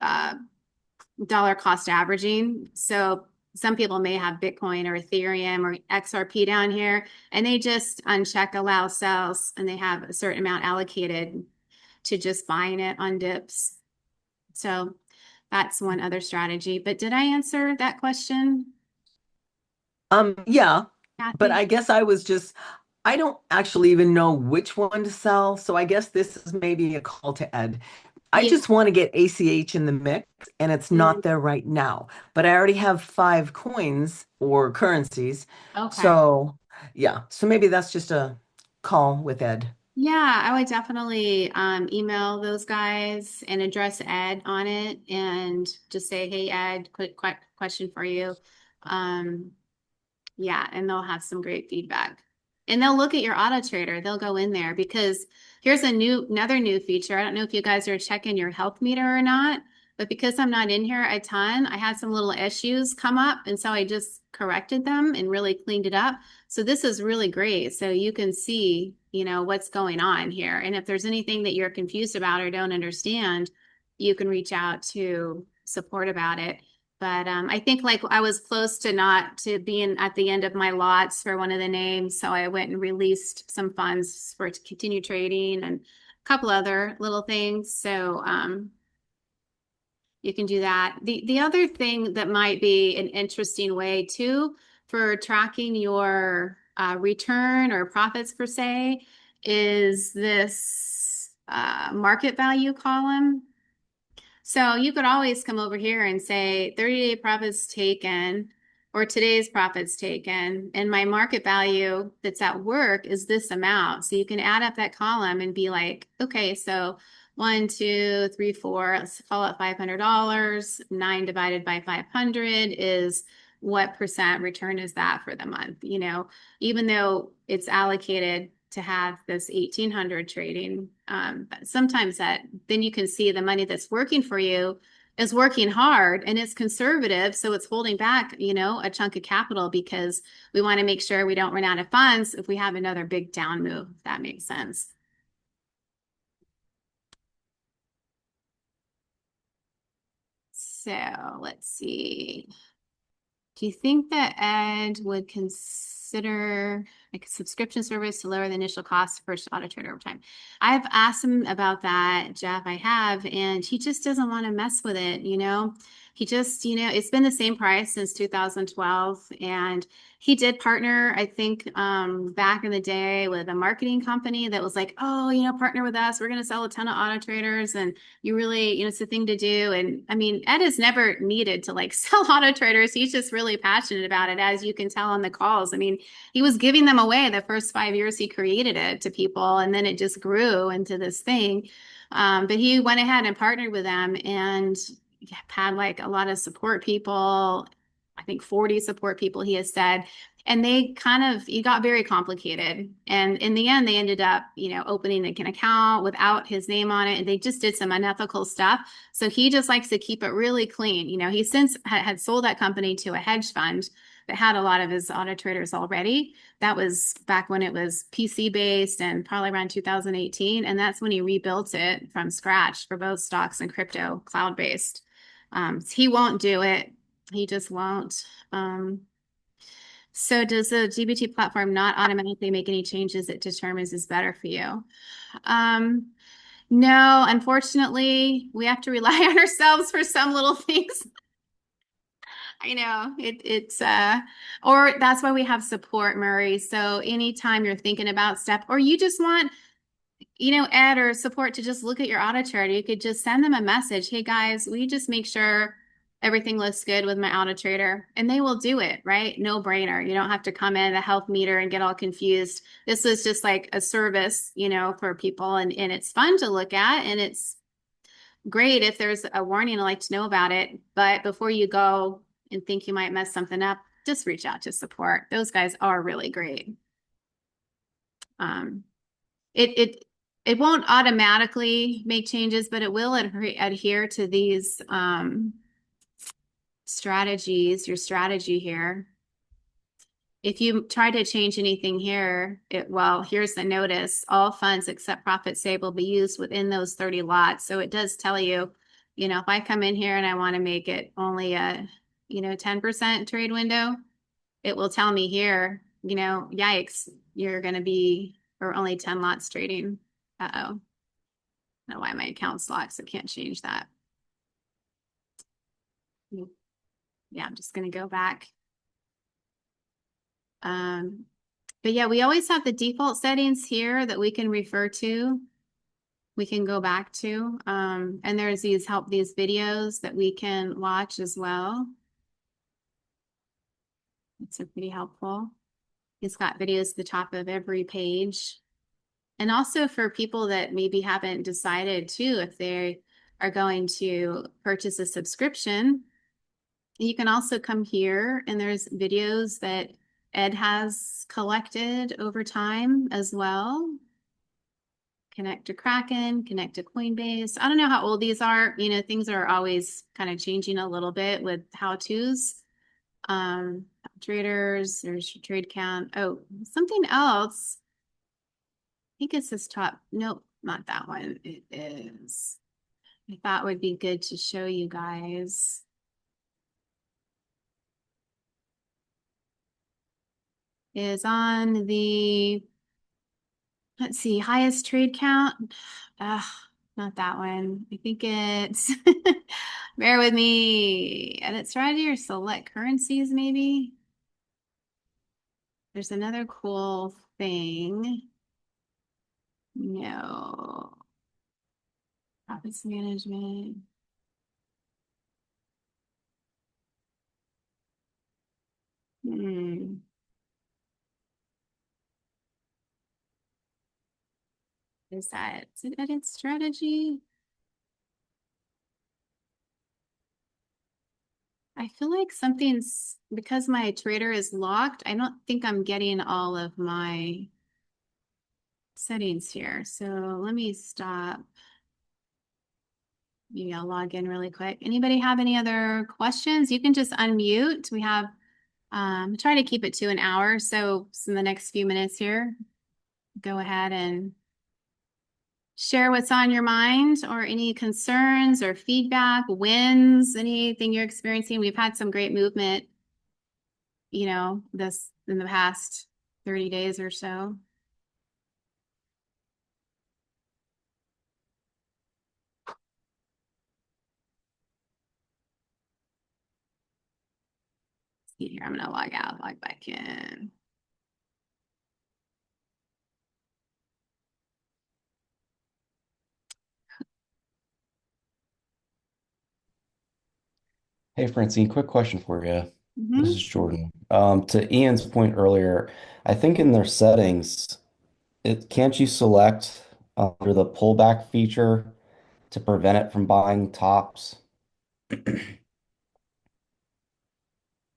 uh, dollar cost averaging. So some people may have Bitcoin or Ethereum or XRP down here, and they just uncheck allow sells, and they have a certain amount allocated to just buying it on dips. So that's one other strategy. But did I answer that question, Yeah, but Kathy? I guess I don't actually even know which one to sell. So I guess this is maybe a call to Ed. I Yeah. just want to get ACH in the mix, and it's Mm, not there right now. But I already have 5 coins or currencies. okay. So, yeah. So maybe that's just a call with Ed. Yeah, I would definitely email those guys and address Ed on it and just say, hey, Ed, quick question for you. Um, Yeah, and they'll have some great feedback. And they'll look at your auto trader. They'll go in there because here's another new feature. I don't know if you guys are checking your health meter or not, but because I'm not in here a ton, I had some little issues come up, and so I just corrected them and really cleaned it up. So this is really great. So you can see, what's going on here. And if there's anything that you're confused about or don't understand, you can reach out to support about it. But I think like I was close to not to being at the end of my lots for one of the names. So I went and released some funds for to continue trading and a couple other little things. So you can do that. The other thing that might be an interesting way too for tracking your return or profits per se is this market value column. So you could always come over here and say 30-day profits taken or today's profits taken, and my market value that's at work is this amount. So you can add up that column and be like, okay, so 1, 2, 3, 4, let's call it $500. 9 divided by 500 is what percent return is that for the month? You know, even though it's allocated to have this 1800 trading, but sometimes that then you can see the money that's working for you is working hard and it's conservative, so it's holding back, you know, a chunk of capital because we want to make sure we don't run out of funds if we have another big down move, if that makes sense. So let's see. Do you think that Ed would consider like a subscription service to lower the initial cost for auto trader over time? I've asked him about that, Jeff. I have, and he just doesn't want to mess with it, you know. He just, you know, it's been the same price since 2012, and he did partner, I think, back in the day with a marketing company that was like, oh, you know, partner with us. We're going to sell a ton of auto traders, and you really, you know, it's the thing to do. And I mean, Ed has never needed to like sell auto traders. He's just really passionate about it, as you can tell on the calls. I mean, he was giving them away the first 5 years he created it to people, and then it just grew into this thing. But he went ahead and partnered with them and had like a lot of support people. I think 40 support people, he has said. And they kind of, it got very complicated. And in the end, they ended up, you know, opening an account without his name on it. And they just did some unethical stuff. So he just likes to keep it really clean. You know, he since had sold that company to a hedge fund that had a lot of his auto traders already. That was back when it was PC based and probably around 2018. And that's when he rebuilt it from scratch for both stocks and crypto, cloud based. He won't do it. He just won't. So does the GBT platform not automatically make any changes it determines is better for you? No, unfortunately, we have to rely on ourselves for some little things. I know it's or that's why we have support, Murray. So anytime you're thinking about stuff, or you just want, you know, Ed or support to just look at your auto chart, you could just send them a message. Hey guys, will you just make sure everything looks good with my auto trader? And they will do it, right? No brainer. You don't have to come in the health meter and get all confused. This is just like a service, you know, for people, and it's fun to look at, and it's great if there's a warning. I'd like to know about it. But before you go and think you might mess something up, just reach out to support. Those guys are really great. It won't automatically make changes, but it will adhere to these strategies, your strategy here. If you try to change anything here, well, here's the notice. All funds except profit save will be used within those 30 lots. So it does tell you, you know, if I come in here and I want to make it only a, you know, 10% trade window, it will tell me here, you know, yikes, you're going to be, or only 10 lots trading. Uh-oh. I don't know why my account's locked, so I can't change that. Yeah, I'm just going to go back. But yeah, we always have the default settings here that we can refer to. We can go back to, and there's these videos that we can watch as well. It's pretty helpful. It's got videos at the top of every page. And also for people that maybe haven't decided too, if they are going to purchase a subscription, you can also come here and there's videos that Ed has collected over time as well. Connect to Kraken, connect to Coinbase. I don't know how old these are. You know, things are always kind of changing a little bit with how-tos. Traders, there's your trade count. Oh, something else. I think it's this top. Nope, not that one. It is. I thought would be good to show you guys. is on the, let's see, highest trade count. Not that one. I think it's, bear with me, edit strategy or select currencies, maybe. There's another cool thing. No. Profits management. Hmm. Is it edit strategy? I feel like something's, because my trader is locked, I don't think I'm getting all of my settings here. So let me stop. Maybe I'll log in really quick. Anybody have any other questions? You can just unmute. We have, try to keep it to an hour. So in the next few minutes here, go ahead and share what's on your mind or any concerns or feedback, wins, anything you're experiencing. We've had some great movement, this in the past 30 days or so. See here, I'm gonna log out, log back in. Hey, Francine, quick question for you. This Mhm. is Jordan. To Ian's point earlier, I think in their settings, can't you select under the pullback feature to prevent it from buying tops?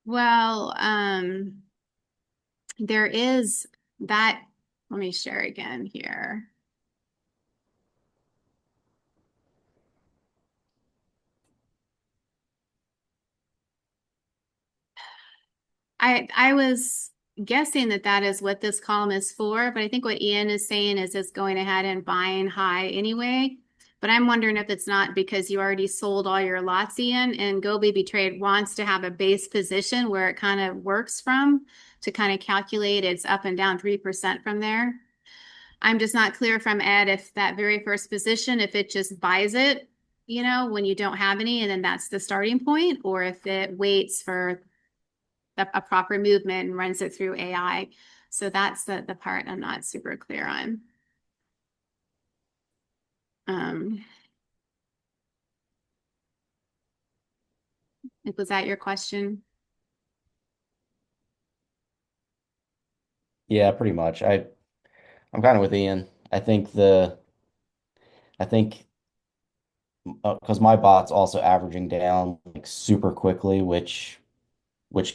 Well, there is that. Let me share again here. I was guessing that that is what this column is for, but I think what Ian is saying is it's going ahead and buying high anyway. But I'm wondering if it's not because you already sold all your lots, Ian, and Go Baby Trade wants to have a base position where it kind of works from to kind of calculate it's up and down 3% from there. I'm just not clear from Ed if that very first position, if it just buys it, when you don't have any, and then that's the starting point, or if it waits for a proper movement and runs it through AI. So that's the part I'm not super clear on. Um, was that your question? Yeah, pretty much. I'm kind of with Ian. I think because my bot's also averaging down like super quickly, which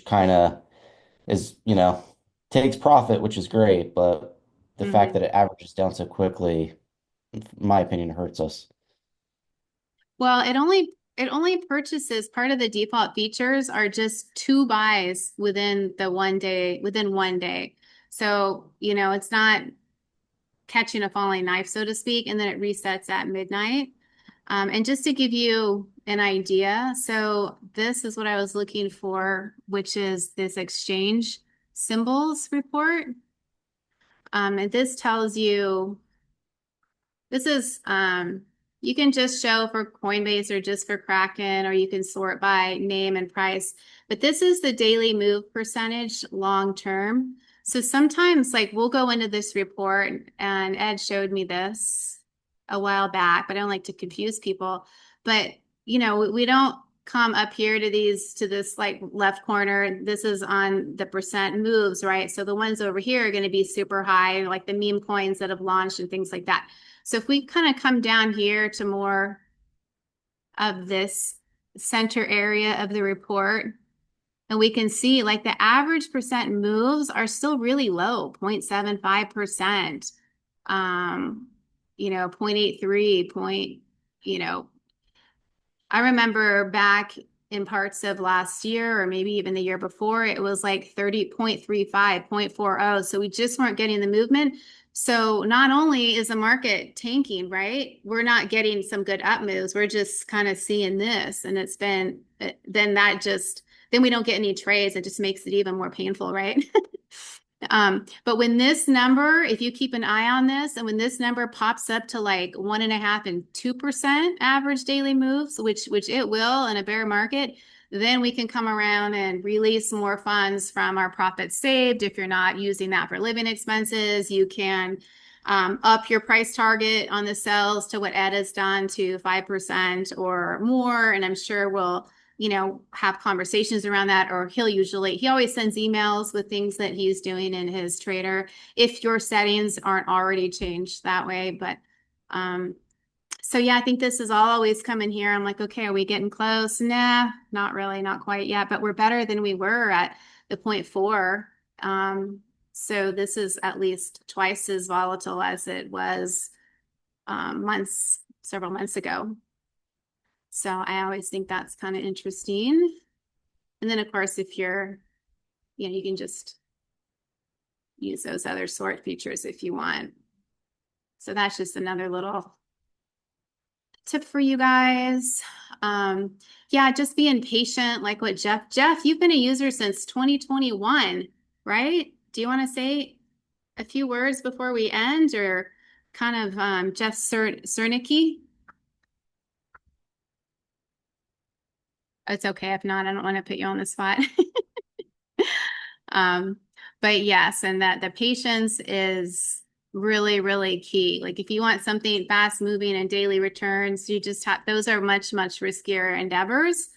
kind of is, takes profit, which is great, but the fact Mm-hmm. that it averages down so quickly, in my opinion, hurts us. Well, it only purchases part of the default features are just two buys within 1 day. So, it's not catching a falling knife, so to speak, and then it resets at midnight. And just to give you an idea, so this is what I was looking for, which is this exchange symbols report. And this tells you, this is, you can just show for Coinbase or just for Kraken, or you can sort by name and price. But this is the daily move percentage long term. So sometimes, like, we'll go into this report, and Ed showed me this a while back, but I don't like to confuse people. But, we don't come up here to this like left corner. This is on the percent moves, right? So the ones over here are going to be super high, like the meme coins that have launched and things like that. So if we kind of come down here to more of this center area of the report, and we can see like the average percent moves are still really low, 0.75%, 0.83, you know, I remember back in parts of last year or maybe even the year before, it was like 30.35, 0.40. So we just weren't getting the movement. So not only is the market tanking, right? We're not getting some good up moves. We're just kind of seeing this. And it's been, then we don't get any trades. It just makes it even more painful, right? But when this number, if you keep an eye on this, and when this number pops up to like 1.5% and 2% average daily moves, which it will in a bear market, then we can come around and release more funds from our profits saved. If you're not using that for living expenses, you can up your price target on the cells to what Ed has done to 5% or more. And I'm sure we'll have conversations around that, or he always sends emails with things that he's doing in his trader if your settings aren't already changed that way. But so yeah, I think this is all always coming here. I'm like, okay, are we getting close? Nah, not really, not quite yet, but we're better than we were at the 0.4. So this is at least twice as volatile as it was several months ago. So I always think that's kind of interesting. And then of course, if you're, you can just use those other sort features if you want. So that's just another little tip for you guys. Yeah, just being patient, like what Jeff, you've been a user since 2021, right? Do you want to say a few words before we end, or kind of Jeff Cernicki? It's okay if not, I don't want to put you on the spot. But yes, and that the patience is really, really key. Like if you want something fast moving and daily returns, you just have, those are much, much riskier endeavors.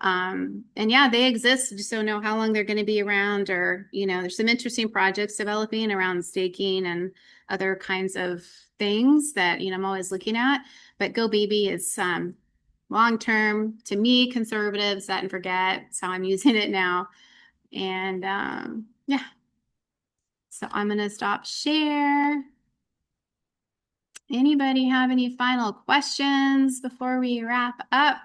And yeah, they exist. Just don't know how long they're going to be around, or, there's some interesting projects developing around staking and other kinds of things that, I'm always looking at. But Go Baby is, long-term, to me, conservative, set and forget. So I'm using it now. And yeah, so I'm going to stop share. Anybody have any final questions before we wrap up?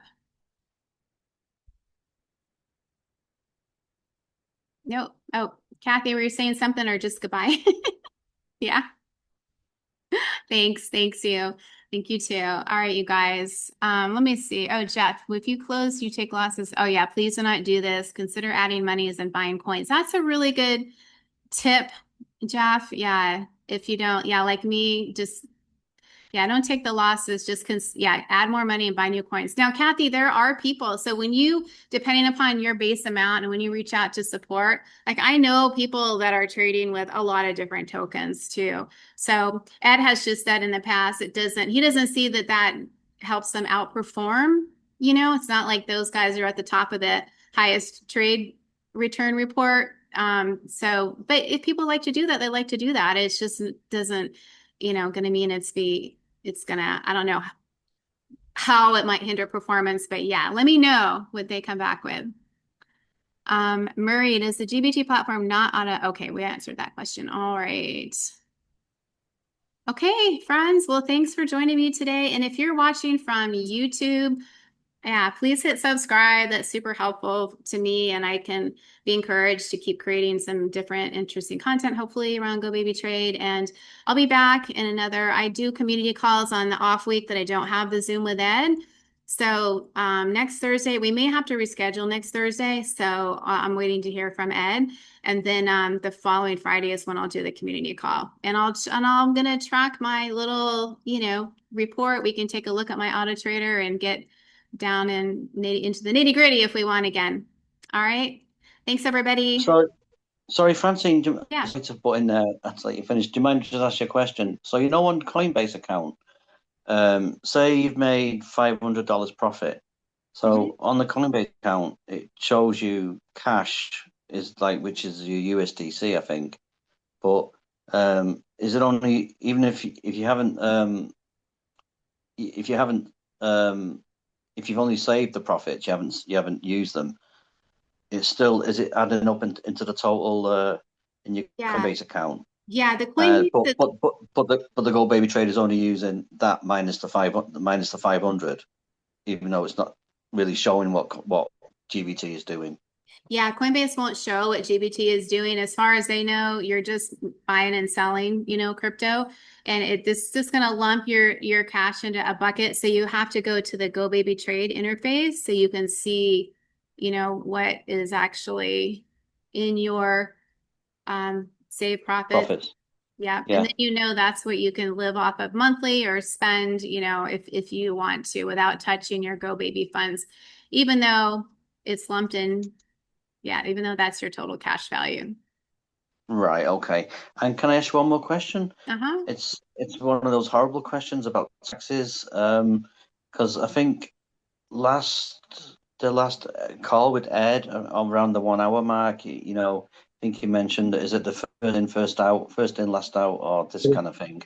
Nope. Oh, Kathy, were you saying something, or just goodbye? Yeah. Thanks. Thanks you. Thank you too. All right, you guys. Let me see. Oh, Jeff, if you close, you take losses. Oh yeah, please do not do this. Consider adding monies and buying coins. That's a really good tip, Jeff. Yeah. If you don't, yeah, like me, just don't take the losses. Just add more money and buy new coins. Now, Kathy, there are people. So when you, depending upon your base amount, and when you reach out to support, like I know people that are trading with a lot of different tokens too. So Ed has just said in the past, he doesn't see that helps them outperform. It's not like those guys are at the top of the highest trade return report. But if people like to do that, they like to do that. It's just doesn't, going to mean it's gonna, I don't know how it might hinder performance, but yeah, let me know what they come back with. Murray, does the GBT platform not auto? Okay, we answered that question. All right. Okay, friends. Well, thanks for joining me today. And if you're watching from YouTube, yeah, please hit subscribe. That's super helpful to me, and I can be encouraged to keep creating some different interesting content, hopefully around Go Baby Trade. And I'll be back in I do community calls on the off week that I don't have the Zoom with Ed. So next Thursday, we may have to reschedule next Thursday. So I'm waiting to hear from Ed. And then the following Friday is when I'll do the community call. And I'm gonna track my little, report. We can take a look at my auto trader and get down into the nitty gritty if we want again. All right. Thanks, everybody. Sorry, Francine, Yeah. sorry to put in there after you finish. Do you mind just ask you a question? So, on Coinbase account, say you've made $500 profit. So on the Coinbase account, it shows you cash which is your USDC, I think. But is it only, even if you haven't if you've only saved the profits, you haven't used them, is it adding up into the total in your Coinbase account? Yeah, the Coinbase. But the Gold Baby Trade is only using that minus the 500, even though it's not really showing what GBT is doing. Yeah, Coinbase won't show what GBT is doing. As far as they know, you're just buying and selling, crypto, and this is going to lump your cash into a bucket. So you have to go to the Go Baby Trade interface so you can see, what is actually in your save profits. Profits. Yeah. And Yeah. then that's what you can live off of monthly or spend, if you want to without touching your Go Baby funds, even though it's lumped in. Yeah, even though that's your total cash value. Right. Okay. And can I ask you one more question? Uh-huh. It's one of those horrible questions about taxes. Because I think the last call with Ed around the 1 hour mark, I think he mentioned, is it the first in, first out, first in, last out, or this kind of thing?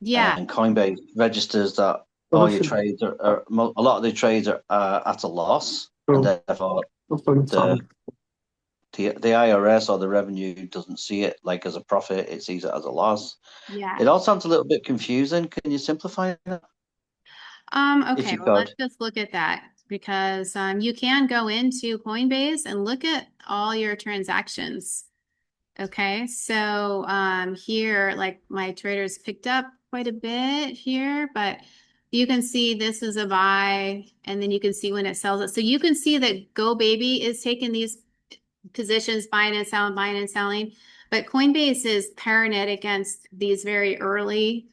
Yeah. And Coinbase registers that all your trades a lot of the trades are at a loss, and therefore the the IRS or the revenue doesn't see it like as a profit; it sees it as a loss. Yeah. It all sounds a little bit confusing. Can you simplify that if Okay, you well, let's could? just look at that because you can go into Coinbase and look at all your transactions. Okay, so here, like my traders picked up quite a bit here, but you can see this is a buy, and then you can see when it sells it. So you can see that Go Baby is taking these positions, buying and selling, buying and selling. But Coinbase is pairing it against these very early,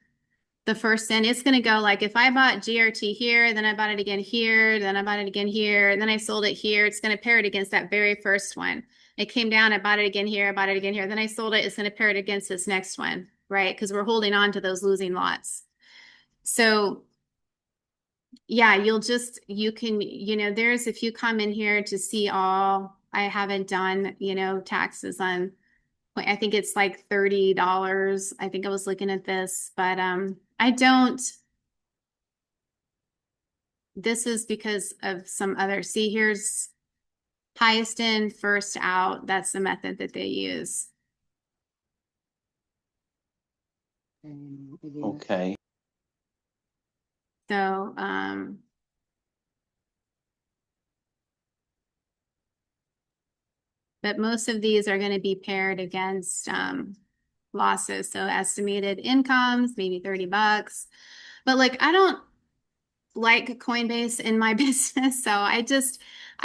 the first in. It's going to go like if I bought GRT here, then I bought it again here, then I bought it again here, and then I sold it here. It's going to pair it against that very first one. It came down, I bought it again here, I bought it again here. Then I sold it. It's going to pair it against this next one, right? Because we're holding on to those losing lots. So yeah, you can, there's, if you come in here to see all, I haven't done, taxes on, I think it's like $30. I think I was looking at this, but I don't, this is because of some other, see, here's highest in, first out. That's the method that they use. Okay. So, but most of these are going to be paired against losses. So estimated incomes, maybe $30. But like, I don't like Coinbase in my business. So I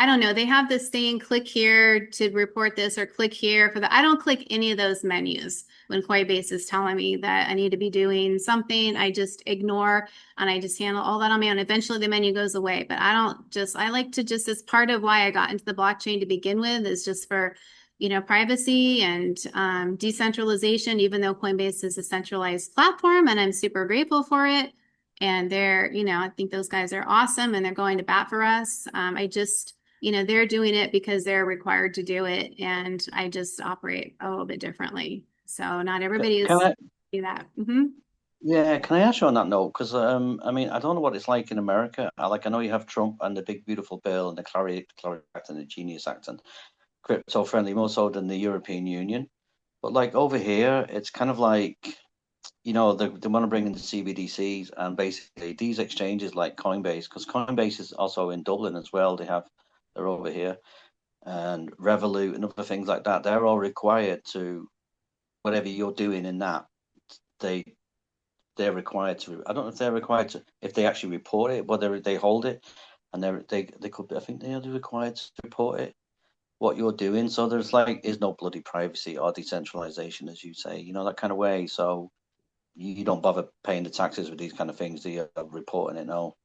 don't know. They have this thing, click here to report this or click here for the, I don't click any of those menus when Coinbase is telling me that I need to be doing something. I just ignore and I just handle all that on my own. Eventually the menu goes away, but I like to just, as part of why I got into the blockchain to begin with is just for, privacy and decentralization, even though Coinbase is a centralized platform and I'm super grateful for it. And they're, I think those guys are awesome and they're going to bat for us. They're doing it because they're required to do it. And I just operate a little bit differently. So not everybody is Can I? do that. Yeah, can I ask you on that note? Because I mean, I don't know what it's like in America. I know you have Trump and the big beautiful bill and the Clarity Act and the Genius Act and crypto friendly more so than the European Union. But like over here, it's kind of like, they want to bring in the CBDCs and basically these exchanges like Coinbase, because Coinbase is also in Dublin as well. They're over here, and Revolut and other things like that. They're all required to, whatever you're doing in that, they they're required to. I don't know if they're required to, if they actually report it, whether they hold it, and they could be, I think they are required to report it, what you're doing. So there's like is no bloody privacy or decentralization, as you say, that kind of way. So you don't bother paying the taxes with these kind of things, do you? Reporting it, no.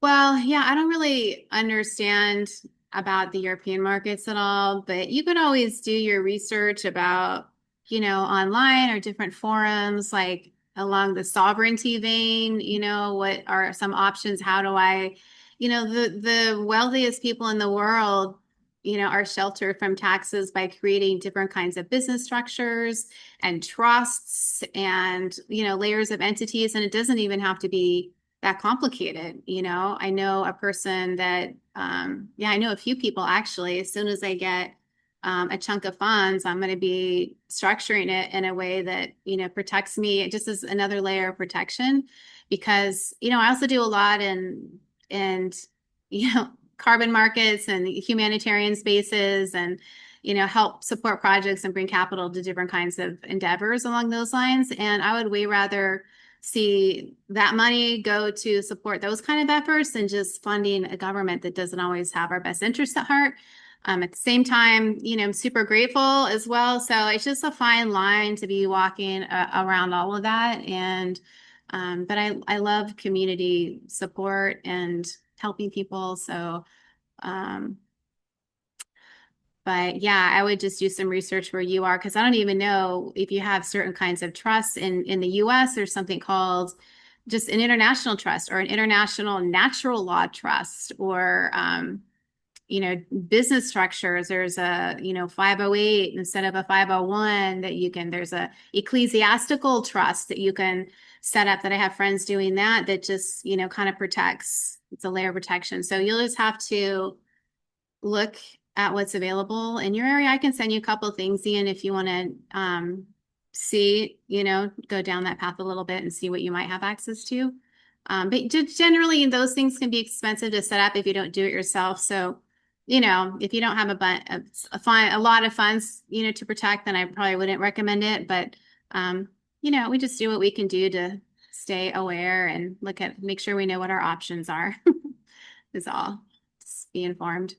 Well, yeah, I don't really understand about the European markets at all, but you could always do your research about, online or different forums, like along the sovereignty vein, what are some options? How do I, the wealthiest people in the world, are sheltered from taxes by creating different kinds of business structures and trusts and, layers of entities. And it doesn't even have to be that complicated. I know a person that, I know a few people actually, as soon as I get a chunk of funds, I'm going to be structuring it in a way that, protects me. It just is another layer of protection because, I also do a lot in, carbon markets and humanitarian spaces and, help support projects and bring capital to different kinds of endeavors along those lines. And I would way rather see that money go to support those kind of efforts than just funding a government that doesn't always have our best interests at heart. At the same time, I'm super grateful as well. So it's just a fine line to be walking around all of that. And but I love community support and helping people. So but yeah, I would just do some research where you are, because I don't even know if you have certain kinds of trusts in the US. There's something called just an international trust or an international natural law trust, or business structures. There's a 508 instead of a 501 that you can. There's a ecclesiastical trust that you can set up. That I have friends doing that just kind of protects. It's a layer of protection. So you'll just have to look at what's available in your area. I can send you a couple of things, Ian, if you want to see, go down that path a little bit and see what you might have access to. But generally, those things can be expensive to set up if you don't do it yourself. So, if you don't have a lot of funds, to protect, then I probably wouldn't recommend it. But, we just do what we can do to stay aware and make sure we know what our options are. Is all. Just be informed.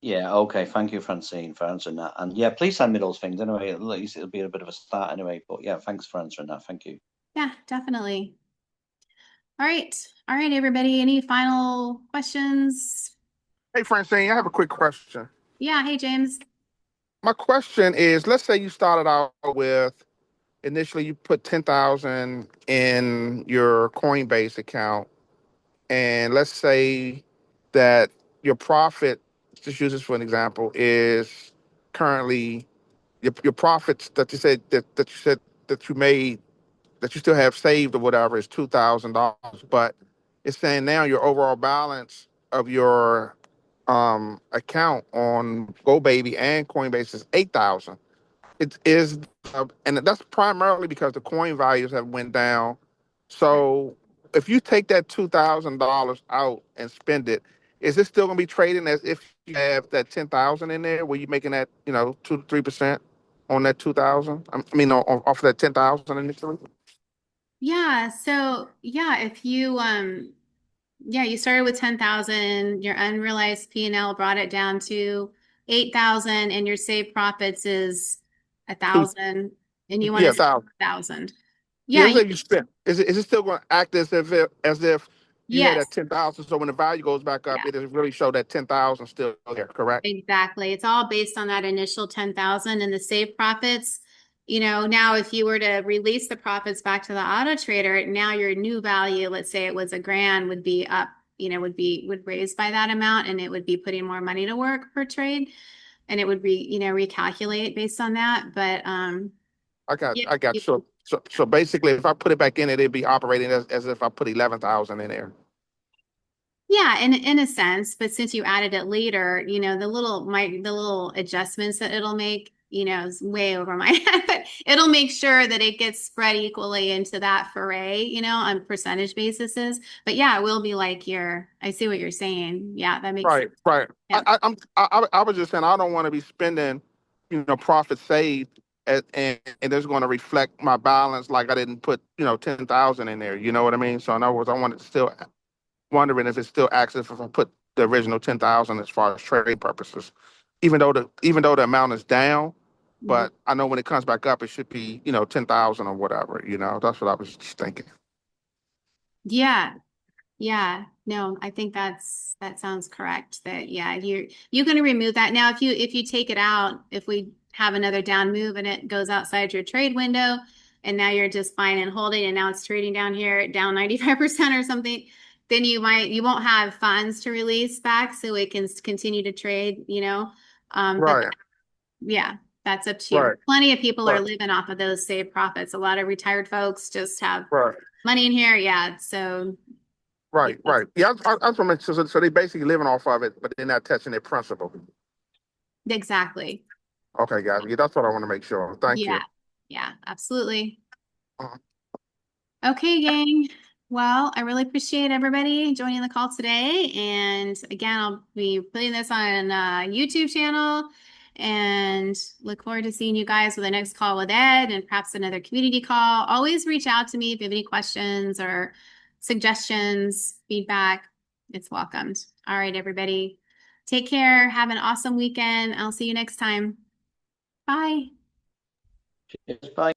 Yeah, okay. Thank you, Francine, for answering that. And yeah, please send me those things anyway. At least it'll be a bit of a start anyway. But yeah, thanks for answering that. Thank you. Yeah, definitely. All right. All right, everybody. Any final questions? Hey, Francine, I have a quick question. Yeah. Hey, James. My question is, let's say you started out with initially you put 10,000 in your Coinbase account, and let's say that your profit, just use this for an example, is currently your profits that you said that you made that you still have saved or whatever is $2,000, but it's saying now your overall balance of your account on GoBaby and Coinbase is 8,000. It is, and that's primarily because the coin values have went down. So if you take that $2,000 out and spend it, is it still going to be trading as if you have that 10,000 in there? Were you making that 2 to 3% on that 2,000? I mean, off of that 10,000 initially. Yeah. So yeah, if you you started with 10,000, your unrealized P&L brought it down to 8,000, and your saved profits is 1,000, and you want Yeah, to save 1,000. 1,000. Yeah, Yeah. let's say you spend. Is it still going to act as if you had that Yes. 10,000? So when the value goes back up, Yeah. it does really show that 10,000 still there, correct? Exactly. It's all based on that initial 10,000 and the saved profits. Now if you were to release the profits back to the auto trader, now your new value, let's say it was $1,000, would be up, would raise by that amount, and it would be putting more money to work per trade, and it would recalculate based on that. But yeah, I got so basically, if I put it back in it'd be operating as if I put 11,000 in there. yeah, in a sense, but since you added it later, the little adjustments that it'll make, is way over my head, but it'll make sure that it gets spread equally into that foray, on percentage basis. But yeah, it will be like I see what you're saying. Yeah, that makes Right, sense. right. Yeah. I was just saying I don't want to be spending, profit saved and it's going to reflect my balance like I didn't put 10,000 in there. You know what I mean? So in other words, I wanted to still wondering if it still acts if I put the original 10,000 as far as trade purposes, even though the amount is down, Mhm. but I know when it comes back up, it should be 10,000 or whatever. That's what I was just thinking. Yeah. Yeah, no, I think that sounds correct. That yeah, you're going to remove that. Now if you take it out, if we have another down move and it goes outside your trade window, and now you're just buying and holding, and now it's trading down here down 95% or something, then you won't have funds to release back, so it can continue to trade. But Right, yeah, that's up to you. right, Plenty of people are right, living off of those saved profits. A lot of retired folks just have right, money in here. Yeah, so. right. Yeah, I from it. So they basically living off of it, but they're not touching their principal. Exactly. Okay, guys. Yeah, that's what I want to make sure. Thank Yeah. you. Yeah, absolutely. Uh, Okay, gang. Well, I really appreciate everybody joining the call today. And again, I'll be putting this on YouTube channel, and look forward to seeing you guys with the next call with Ed, and perhaps another community call. Always reach out to me if you have any questions or suggestions, feedback. It's welcomed. All right, everybody. Take care. Have an awesome weekend. I'll see you next time. Bye. Cheers, bye.